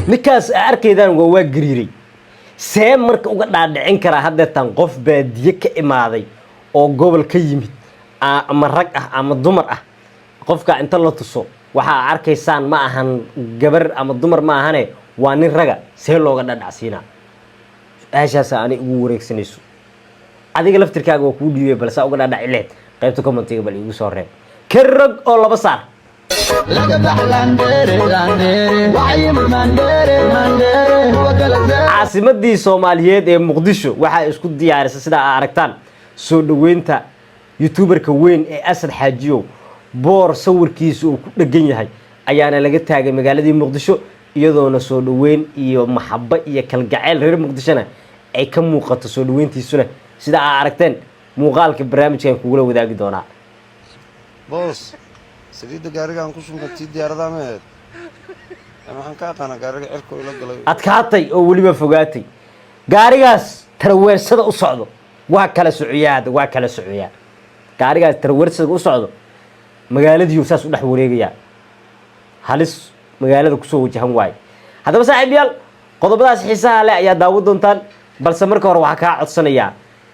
ninkaas arkaydan waa gariiray see marka uga dhaadhicin kara haddeetan qof baadiye ka imaaday oo gobol ka yimid ama rag ah ama dumar ah qofka inta la tuso waxa arkaysaan ma ahan gabar ama dumar ma ahane waa nin raga see looga dhadhacsiina aashaas aan ugu wareegsanayso adiga laftirkaaga waa ku dhiibay balse uga dhadhac leed qaybta commentiga bal igu soo reeb karag oo laba saar caasimadii Soomaaliyeed ee Muqdisho waxa isku diyaarisay sida aad aragtaan soo dhaweynta youtuberka weyn ee Asad Xaajiyo boor sawirkiisu uu ku dhagan yahay ayaana laga taagay magaaladii Muqdisho iyadoona soo dhaweyn iyo maxabba iyo kalgacayl reer Muqdishona ay ka muuqato soo dhaweyntiisuna sida aad aragteen muuqaalka barnaamijkan kugula wadaagi doonaa boss saliida gaarigan ku shubtay diyaarada meed ama waxaan ka aqaan gaariga cirko ila galay adkaatay oo waliba fogaatay gaarigaas tarweersada u socdo waa kala socoyaa gaarigaas tarweersada u socdo magaaladii saas u dhax wareegaya halis magaalada ku soo wajahan waay hadaba saaxiibayaal qodobadaas xiisaha leh ayaa daawad doontaan balse marka hore waxa ka codsanayaa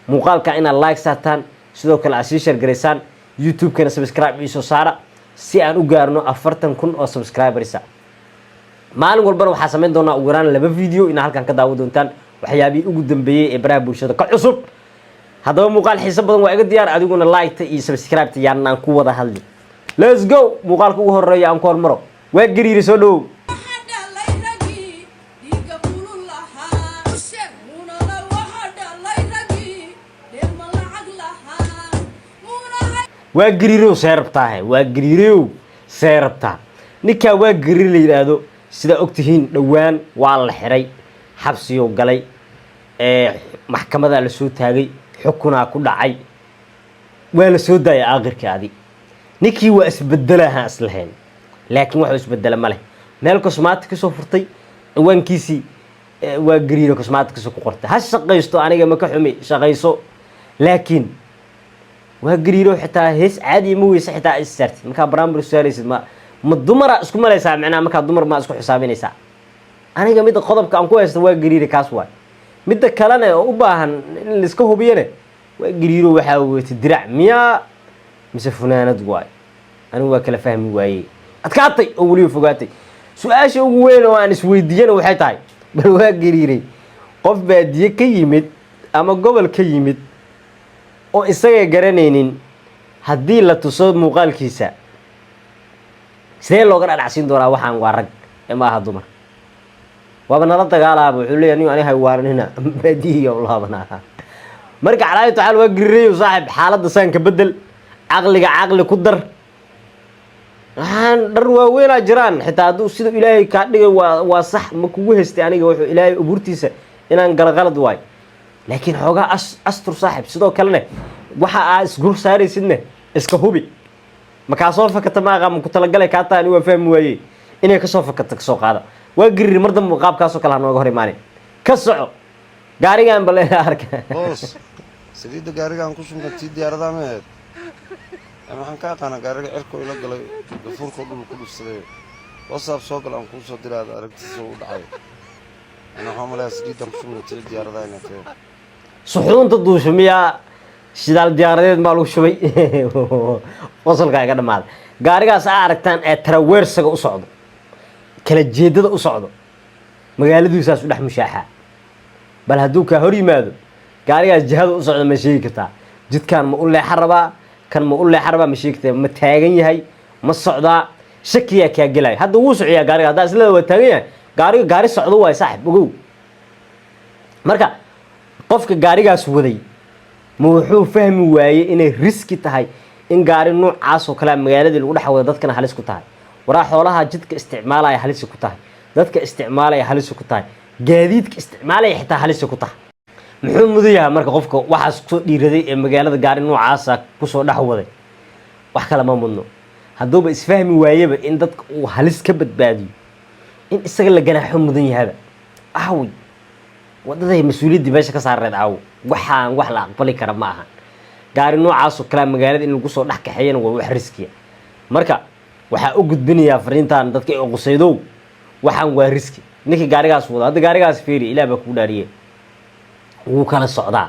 muuqaalka inaad like saataan sidoo kale aad share gareysaan YouTube kana subscribe iyo saara si aan u gaarno 40,000 oo subscribers maalin walba waxa sameyn doonaa ugu yaraan 2 video in halkan ka daawad doontaan waxyaabii ugu dambeeyay ee baraha bulshada ka cusub hadaba muuqaal xiiso badan waa iga diyaar adiguna like iyo subscribe yaan aan ku wada hadli let's go muuqaalka ugu horeeya aan ku hormaro waa gariiri soo dhaw waa gariirow seerabtaa ninka waa gariir la yiraahdo sida ogtihiin dhawaan waa la xiray xabsiyo galay maxkamada la soo taagay xukuna ku dhacay waa la soo daayay aakhirkaadi ninkii waa isbedelaha aslahayn laakiin waxa isbedela ma leh meel cosmetic soo furtay ciwaankiisi waa gariiro cosmetic ku qortay ha shaqaysto aniga ma ka xumi shaqayso laakiin waa gariiro xitaa hees caadi ma weysa xitaa isarti marka barnaamij saalaysid ma dumara isku malaysaa macnaa marka dumar ma isku xisaabinaysaa aniga mid qodobka aan ku haysto waa gariiro kaas waay mid kalena oo u baahan in la iska hubiyana waa gariiro waxa weeyta dirac miya mise funaanad waay anigu waa kala fahmi waayay adkaatay oo waliba fogaatay su'aasha ugu weyn oo aan isweydiiyana waxay tahay bal waa gariiray qof baadiye ka yimid ama gobol ka yimid oo isaga garanaynin hadii la tuso muuqaalkiisa sidee looga dhacsiin doonaa waxaan waa rag ama aha dumar waaba nala dagaalaaba wuxuu leeyahay aniga haywaanina baadiyo laabana marka calaayay taal waa gariiray saaxib xaaladda saanka bedel aqli ku dar waxaan dhar waaweyn jiraan xitaa haduu sida ilaahay ka dhigay waa sax ma kugu heystay aniga wuxuu ilaahay abuurtiisa inaan galgalad waay laakiin xogaa astur saaxib sidoo kalena waxa aad isgur saaraysidna iska hubi marka soo fakata ma aqaan ku talagalay ka taani waa fahmi waayay inay ka soo fakata ka soo qaada waa gariir mar dambe qaabkaas oo kala nooga hor imaanay ka soco gaarigan bal arka boss saliida gaarigan ku shubtay diyaarada meed ama waxaan ka aqaan gaariga cirko ila galay gafuurka dhul ku dhufsaday WhatsApp soo gal aan ku soo diray aragtiisa u dhacay ana xamalaas diidan ku shubtay diyaarada inay suxuunta duushamiya shidaal diyaaradeed ma lagu shubay wasalka iga dhamaad gaarigaas aad aragtaan ee traversaga u socdo kala jeedada u socdo magaaladiisaas u dhex mushaaxa bal haduu ka hor yimaado gaarigaas jihada u socdo ma sheegi kartaa jidkan ma u leexan rabaa kan ma u leexan rabaa ma sheegtay ma taagan yahay ma socdaa shakiya ka galay hadda uu socyaa gaariga hadda isla waa taagan yahay gaari socdo way saaxib ogow marka qofka gaarigaas waday ma wuxuu fahmi waayay inay riski tahay in gaari noocaas oo kala magaalada lagu dhaxwado dadkana halis ku tahay waraa xoolaha jidka isticmaalaya halis ku tahay dadka isticmaalaya halis ku tahay gaadiidka isticmaalaya xitaa halis ku tahay muxuu mudayaa marka qofka waxa soo dhiiraday ee magaalada gaari noocaas ku soo dhaxwaday wax kala ma mudno haddaba isfahmi waayaba in dadka uu halis ka badbaadiyo in isaga la ganaaxo mudan yahay ahwi wadaday mas'uuliyadda meesha ka saareed waxaan wax la aqbali kara ma aha gaari noocaas oo kala magaalada in lagu soo dhax kaxeeyana waa wax riskiya marka waxa u gudbinayaa fariintan dadka ay qusaydo waxaan waa riski ninkii gaarigaas wada hadda gaarigaas fiiri ilaah baa kugu dhaariye wuu kala socdaa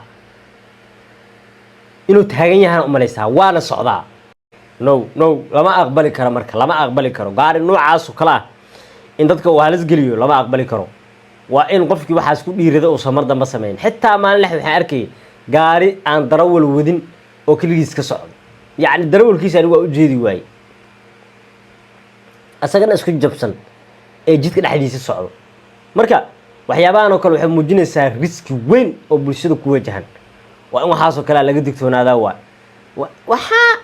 inuu taagan yahaan umalaysaa waana socdaa no lama aqbali karo marka lama aqbali karo gaari noocaas oo kale ah in dadka uu halis geliyo lama aqbali karo waa in qofkii waxaas ku dhiirada uu samar damba sameyn xitaa maalin lix waxaan arkay gaari aan darawal wadin oo kaligiis ka socdo yacni darawalkiisa anigu waa u jeedi waayey asagana isku jabsan ee jidka dhexdiisa socdo marka waxyaabahan oo kale waxay muujinaysaa riski weyn oo bulshada ku wajahan waa in waxaas oo kale laga digtoonaadaa waxaa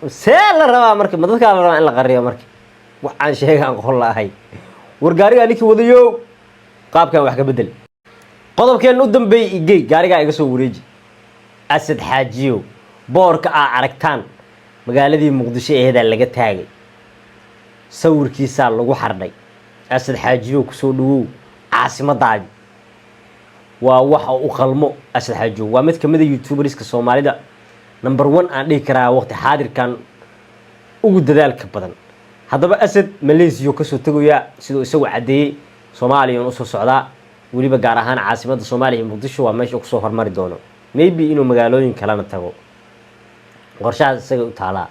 see la rabaa marka ma dadkaa la rabaa in la qariyo marka waxaan sheegaan qol laahay war gaarigaa ninkii wadayo qaabkan wax ka bedel qodobkeen u dambeeyay igey gaarigaa iga soo wareeji asad xaajiyo boorka aa aragtaan magaaladii muqdisho eedaa laga taagay sawirkiisaa lagu xardhay asad xaajiyo kusoo dhawow caasimadaadi waa waxa u qalmo asad xaajiyo waa mid kamid ah youtuberska Soomaalida number 1 aan dhihi karaa waqti xaadirkan ugu dadaalka badan haddaba asad Malaysia ka soo tagaya sidoo isagu cadeeyay Soomaaliya oo soo socda waliba gaar ahaan caasimadda Soomaaliya Muqdisho waa meesha ku soo hormari doono maybe inuu magaalooyin kale tago qorshaha isaga u taala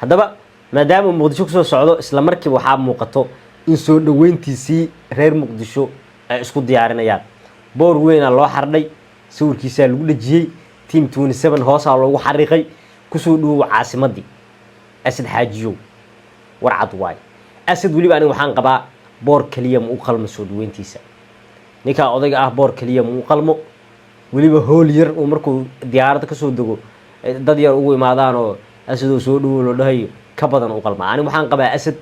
haddaba maadaama Muqdisho ku soo socdo isla markiiba waxaa muuqato in soo dhaweyntiisii reer Muqdisho ay isku diyaarinayaan boor weyn loo xardhay sawirkiisa lagu dhajiyay team 27 hoosa loogu xariiqay ku soo dhawow caasimadii asad xaajiyo warcad waay asad waliba aniga waxaan qabaa boor kaliya ma u qalmo soo dhaweyntiisa ninka odayga ah boor kaliya ma u qalmo waliba hool yar oo markuu diyaaradda ka soo dago dad yar ugu imaadaan oo asad soo dhawow loo dhahayo ka badan u qalma aniga waxaan qabaa asad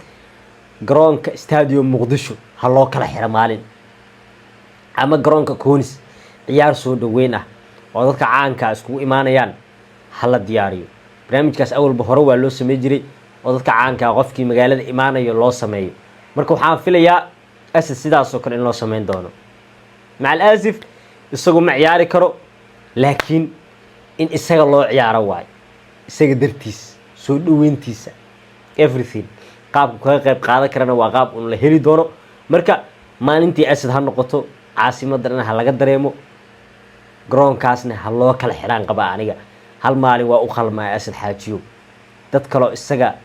garoonka stadium Muqdisho ha loo kala xiro maalin ama garoonka Koonis ciyaar soo dhaweyn ah oo dadka caanka isku imaanayaan hala diyaariyo barnaamijkaas awalba hore waa loo sameey jiray oo dadka caanka qofkii magaalada imaanayo loo sameeyo marka waxaan filayaa asad sidaas oo kale in loo sameyn doono macal asif isagu ma ciyaari karo laakiin in isaga loo ciyaaro waay isaga dartiis soo dhaweyntiisa everything qaabku ka qayb qaadan karana waa qaab uu la heli doono marka maalintii asad ha noqoto caasimadana ha laga dareemo garoonkaasna ha loo kala xiraan qaba aniga hal maalin waa u qalmaa asad xaajiyo dad kale isaga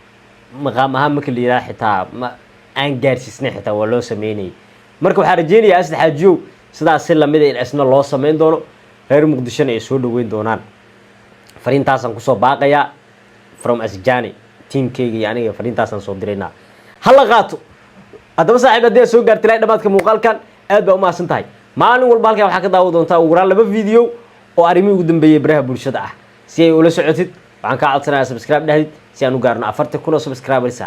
maqaam ahaan marka la yiraahdo xitaa ma aan gaarsiisnay xitaa waa loo sameeyay marka waxaan rajeynayaa asad xaajiyo sidaas si lamid ah in asna loo sameyn doono reer Muqdisho ay soo dhaweyn doonaan fariintaasan ku soo baaqaya from Asjani teamkayga iyo aniga fariintaasan soo direynaa hala qaato haddaba saaxiib haddii soo gaartay dhamaadka muuqaalkan aad baa u mahadsan tahay maalin walba halkan waxaa ka daawan doontaa ugu yaraan 2 video oo arrimo ugu dambeeyay baraha bulshada ah si ay ula socotid waxaan ka codsanayaa subscribe dhahdid si aan u gaarno 40,000 subscribers